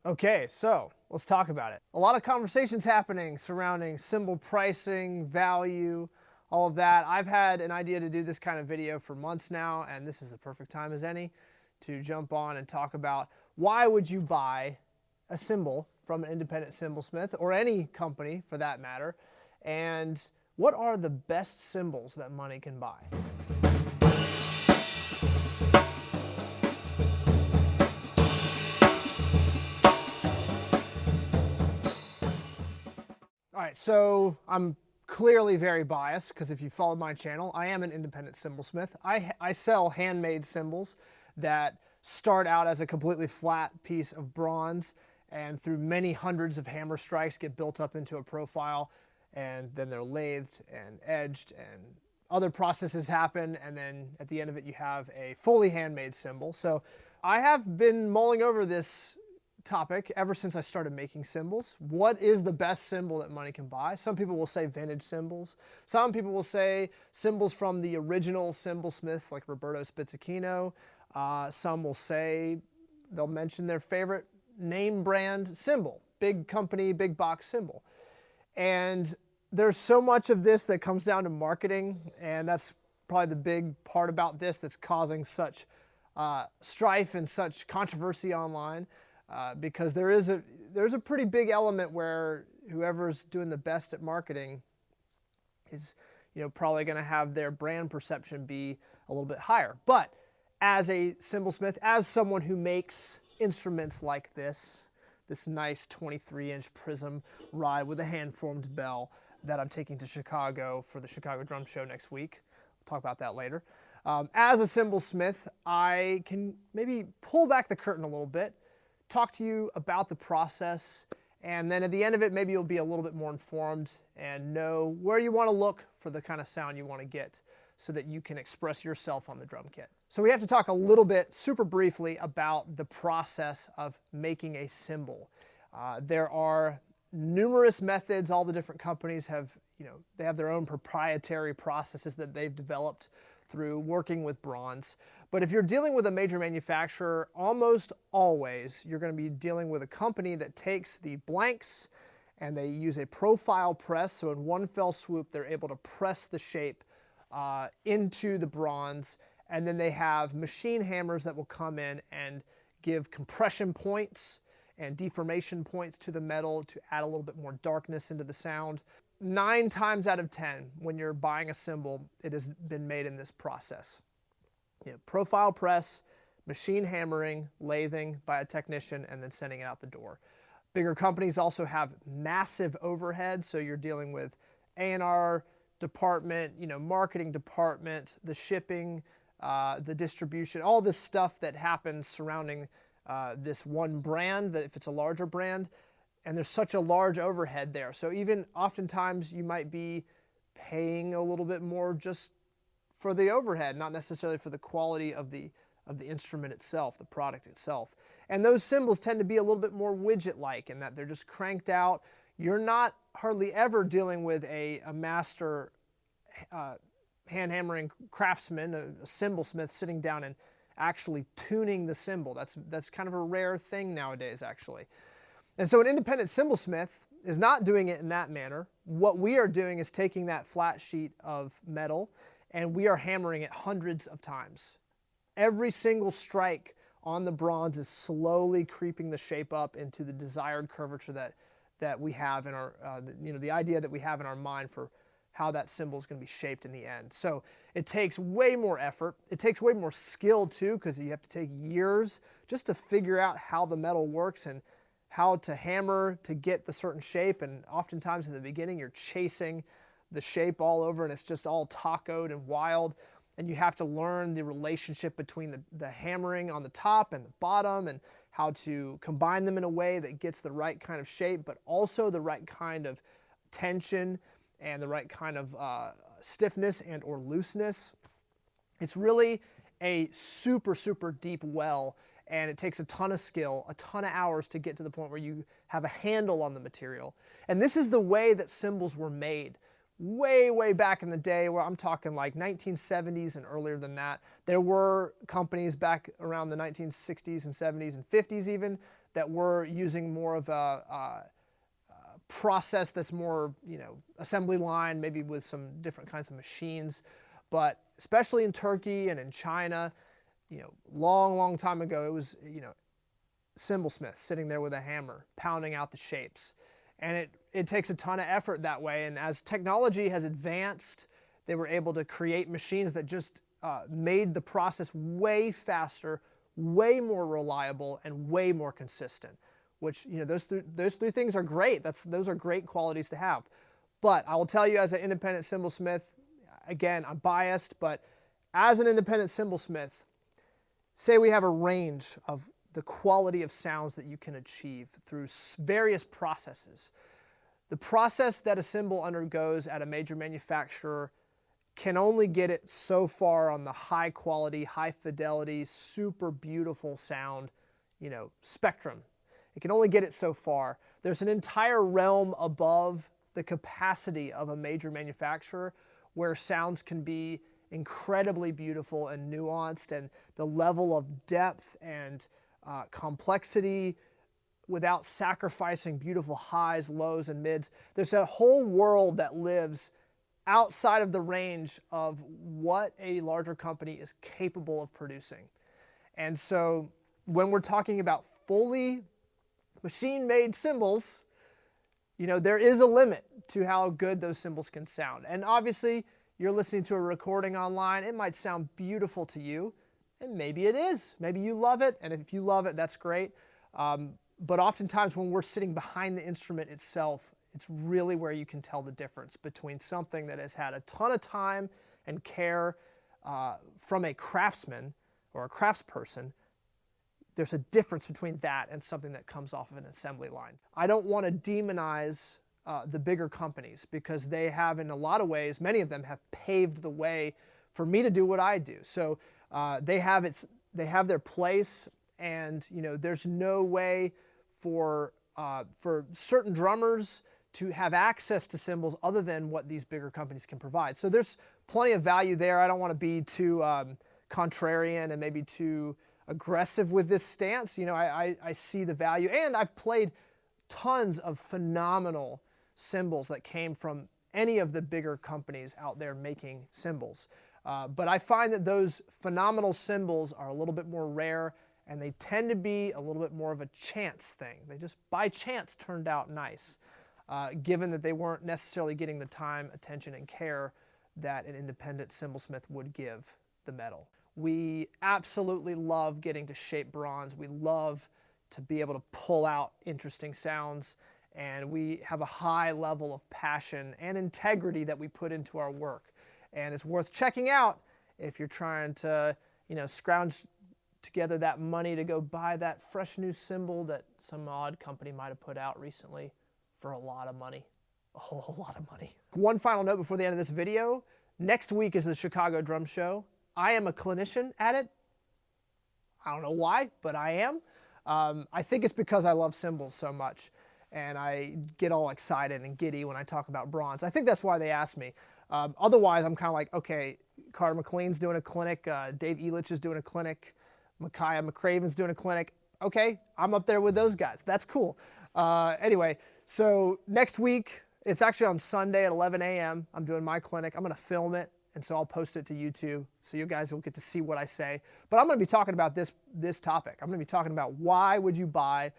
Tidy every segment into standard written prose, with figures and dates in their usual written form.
Okay, so let's talk about it. A lot of conversations happening surrounding cymbal pricing, value, all of that. I've had an idea to do this kind of video for months now, and this is the perfect time as any to jump on and talk about why would you buy a cymbal from an independent cymbalsmith, or any company for that matter, and what are the best cymbals that money can buy. All right, so I'm clearly very biased because if you followed my channel, I am an independent cymbalsmith. I sell handmade cymbals that start out as a completely flat piece of bronze and through many hundreds of hammer strikes get built up into a profile, and then they're lathed and edged and other processes happen, and then at the end of it you have a fully handmade cymbal. So I have been mulling over this topic ever since I started making cymbals. What is the best cymbal that money can buy? Some people will say vintage cymbals. Some people will say cymbals from the original cymbalsmiths like Roberto Spizzichino. Some will say, they'll mention their favorite name brand cymbal, big company, big box cymbal. And there's so much of this that comes down to marketing, and that's probably the big part about this that's causing such strife and such controversy online. Because there's a pretty big element where whoever's doing the best at marketing is, probably going to have their brand perception be a little bit higher. But as a cymbalsmith, as someone who makes instruments like this nice 23-inch prism ride with a hand-formed bell that I'm taking to Chicago for the Chicago Drum Show next week. We'll talk about that later. As a cymbalsmith, I can maybe pull back the curtain a little bit, talk to you about the process, and then at the end of it, maybe you'll be a little bit more informed and know where you want to look for the kind of sound you want to get so that you can express yourself on the drum kit. So we have to talk a little bit, super briefly, about the process of making a cymbal. There are numerous methods. All the different companies have, they have their own proprietary processes that they've developed through working with bronze. But if you're dealing with a major manufacturer, almost always you're going to be dealing with a company that takes the blanks and they use a profile press. So in one fell swoop, they're able to press the shape into the bronze. And then they have machine hammers that will come in and give compression points and deformation points to the metal to add a little bit more darkness into the sound. 9 times out of 10, when you're buying a cymbal, it has been made in this process. Profile press, machine hammering, lathing by a technician, and then sending it out the door. Bigger companies also have massive overhead, so you're dealing with A&R department, marketing department, the shipping, the distribution, all this stuff that happens surrounding this one brand, that if it's a larger brand, and there's such a large overhead there. So even oftentimes you might be paying a little bit more just for the overhead, not necessarily for the quality of the instrument itself, the product itself. And those cymbals tend to be a little bit more widget-like in that they're just cranked out. You're not hardly ever dealing with a master hand-hammering craftsman, a cymbalsmith sitting down and actually tuning the cymbal. That's kind of a rare thing nowadays, actually. And so an independent cymbalsmith is not doing it in that manner. What we are doing is taking that flat sheet of metal and we are hammering it hundreds of times. Every single strike on the bronze is slowly creeping the shape up into the desired curvature that we have in our, the idea that we have in our mind for how that cymbal is going to be shaped in the end. So it takes way more effort. It takes way more skill too, because you have to take years just to figure out how the metal works and how to hammer to get the certain shape. And oftentimes in the beginning, you're chasing the shape all over and it's just all tacoed and wild. And you have to learn the relationship between the hammering on the top and the bottom and how to combine them in a way that gets the right kind of shape, but also the right kind of tension and the right kind of stiffness and or looseness. It's really a super, super deep well, and it takes a ton of skill, a ton of hours to get to the point where you have a handle on the material. And this is the way that cymbals were made. Way, way back in the day, where I'm talking like 1970s and earlier than that, there were companies back around the 1960s and 70s and 50s even that we're using more of a process that's more, assembly line, maybe with some different kinds of machines. But especially in Turkey and in China, long time ago, it was, Cymbalsmith sitting there with a hammer, pounding out the shapes. And it takes a ton of effort that way. And as technology has advanced, they were able to create machines that just made the process way faster, way more reliable, and way more consistent. Which, those three things are great. Those are great qualities to have. But I will tell you, as an independent cymbalsmith, again, I'm biased, but as an independent cymbalsmith, say we have a range of the quality of sounds that you can achieve through various processes. The process that a cymbal undergoes at a major manufacturer can only get it so far on the high quality, high fidelity, super beautiful sound, spectrum. It can only get it so far. There's an entire realm above the capacity of a major manufacturer where sounds can be incredibly beautiful and nuanced, and the level of depth and complexity without sacrificing beautiful highs, lows, and mids. There's a whole world that lives outside of the range of what a larger company is capable of producing. And so when we're talking about fully machine-made cymbals, there is a limit to how good those cymbals can sound. And obviously, you're listening to a recording online, it might sound beautiful to you, and maybe it is. Maybe you love it, and if you love it, that's great. But oftentimes when we're sitting behind the instrument itself, it's really where you can tell the difference between something that has had a ton of time and care from a craftsman or a craftsperson. There's a difference between that and something that comes off of an assembly line. I don't want to demonize the bigger companies, because they have, in a lot of ways, many of them have paved the way for me to do what I do. So they have their place, and there's no way for certain drummers to have access to cymbals other than what these bigger companies can provide. So there's plenty of value there. I don't want to be too contrarian and maybe too aggressive with this stance. I see the value, and I've played tons of phenomenal cymbals that came from any of the bigger companies out there making cymbals. But I find that those phenomenal cymbals are a little bit more rare, and they tend to be a little bit more of a chance thing. They just by chance turned out nice, given that they weren't necessarily getting the time, attention, and care that an independent cymbalsmith would give the metal. We absolutely love getting to shape bronze. We love to be able to pull out interesting sounds, and we have a high level of passion and integrity that we put into our work. And it's worth checking out if you're trying to, scrounge together that money to go buy that fresh new cymbal that some odd company might have put out recently for a lot of money, a whole lot of money. One final note before the end of this video. Next week is the Chicago Drum Show. I am a clinician at it. I don't know why, but I am. I think it's because I love cymbals so much, and I get all excited and giddy when I talk about bronze. I think that's why they asked me. Otherwise, I'm kind of like, okay, Carter McLean's doing a clinic, Dave Elitch is doing a clinic, Micaiah McCraven's doing a clinic. Okay, I'm up there with those guys. That's cool. Anyway, so next week, it's actually on Sunday at 11 a.m. I'm doing my clinic. I'm going to film it, and so I'll post it to YouTube, so you guys will get to see what I say. But I'm going to be talking about this topic. I'm going to be talking about why would you buy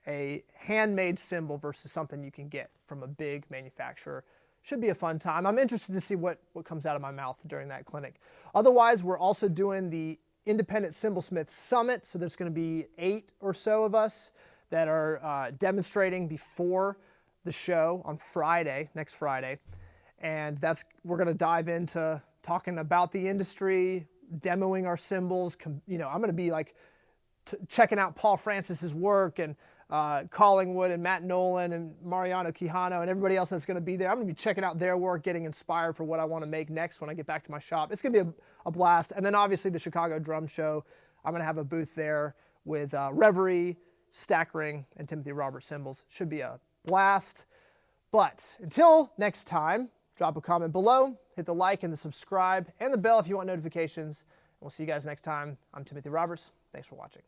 a handmade cymbal versus something you can get from a big manufacturer. Should be a fun time. I'm interested to see what comes out of my mouth during that clinic. Otherwise, we're also doing the Independent Cymbalsmith Summit, so there's going to be 8 or so of us that are demonstrating before the show on Friday, next Friday. And we're going to dive into talking about the industry, demoing our cymbals. I'm going to be like checking out Paul Francis's work, and Collingwood and Matt Nolan and Mariano Quijano and everybody else that's going to be there. I'm going to be checking out their work, getting inspired for what I want to make next when I get back to my shop. It's going to be a blast. And then obviously the Chicago Drum Show, I'm going to have a booth there with Reverie, Stack Ring, and Timothy Robert cymbals. Should be a blast. But until next time, drop a comment below, hit the like and the subscribe, and the bell if you want notifications. And we'll see you guys next time. I'm Timothy Roberts. Thanks for watching.